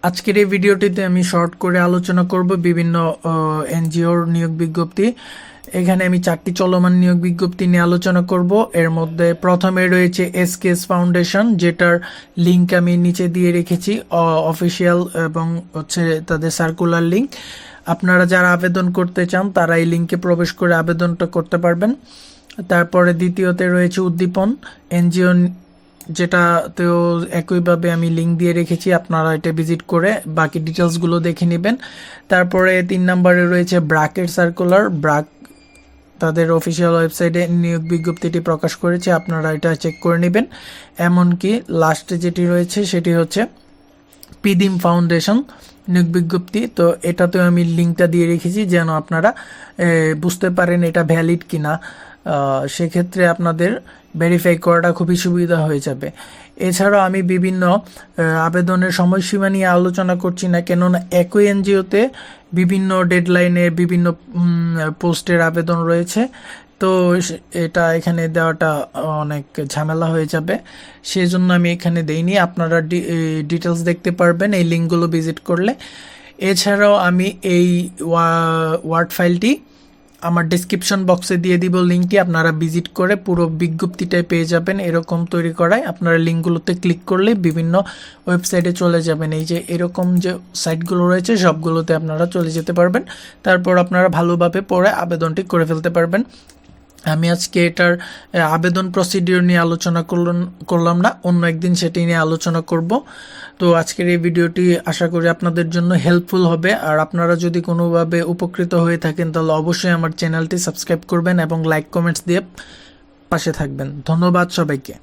আজকের এই ভিডিওটিতে আমি শর্ট করে আলোচনা করব বিভিন্ন এনজিওর নিয়োগ বিজ্ঞপ্তি। এখানে আমি 4টি চলমান নিয়োগ বিজ্ঞপ্তি নিয়ে আলোচনা করব। এর মধ্যে প্রথমে রয়েছে এসকেএস ফাউন্ডেশন, যেটার লিংক আমি নিচে দিয়ে রেখেছি, অফিসিয়াল এবং হচ্ছে তাদের সার্কুলার লিংক। আপনারা যারা আবেদন করতে চান তারা এই লিংকে প্রবেশ করে আবেদনটা করতে পারবেন। তারপরে দ্বিতীয়তে রয়েছে উদ্দীপন এনজিও, যেটাতেও একইভাবে আমি লিঙ্ক দিয়ে রেখেছি, আপনারা এটা ভিজিট করে বাকি ডিটেলসগুলো দেখে নেবেন। তারপরে 3 নম্বরে রয়েছে ব্রাকের সার্কুলার। ব্রাক তাদের অফিসিয়াল ওয়েবসাইটে নিয়োগ বিজ্ঞপ্তিটি প্রকাশ করেছে, আপনারা এটা চেক করে নেবেন। এমনকি লাস্টে যেটি রয়েছে সেটি হচ্ছে পিদিম ফাউন্ডেশন নিয়োগ বিজ্ঞপ্তি। তো এটাতেও আমি লিঙ্কটা দিয়ে রেখেছি যেন আপনারা বুঝতে পারেন এটা ভ্যালিড কিনা। সেক্ষেত্রে আপনাদের ভেরিফাই করাটা খুবই সুবিধা হয়ে যাবে। এছাড়াও আমি বিভিন্ন আবেদনের সময়সীমা নিয়ে আলোচনা করছি না, কেননা একই এনজিওতে বিভিন্ন ডেডলাইনে বিভিন্ন পোস্টের আবেদন রয়েছে। তো এটা এখানে দেওয়াটা অনেক ঝামেলা হয়ে যাবে, সেজন্য আমি এখানে দেইনি। আপনারা ডিটেলস দেখতে পারবেন এই লিঙ্কগুলো ভিজিট করলে। এছাড়াও আমি এই ওয়ার্ড ফাইলটি আমার ডেসক্রিপশন বক্সে দিয়ে দিব লিঙ্কটি, আপনারা ভিজিট করে পুরো বিজ্ঞপ্তিটাই পেয়ে যাবেন। এরকম তৈরি করায় আপনারা লিঙ্কগুলোতে ক্লিক করলে বিভিন্ন ওয়েবসাইটে চলে যাবেন। এই যে এরকম যে সাইটগুলো রয়েছে সবগুলোতে আপনারা চলে যেতে পারবেন। তারপর আপনারা ভালোভাবে পরে আবেদনটি করে ফেলতে পারবেন। আমি আজকে এটার আবেদন প্রসিডিওর নিয়ে আলোচনা করলাম না, অন্য একদিন সেটি নিয়ে আলোচনা করব। তো আজকের এই ভিডিওটি আশা করি আপনাদের জন্য হেল্পফুল হবে। আর আপনারা যদি কোনোভাবে উপকৃত হয়ে থাকেন তাহলে অবশ্যই আমার চ্যানেলটি সাবস্ক্রাইব করবেন এবং লাইক কমেন্টস দিয়ে পাশে থাকবেন। ধন্যবাদ সবাইকে।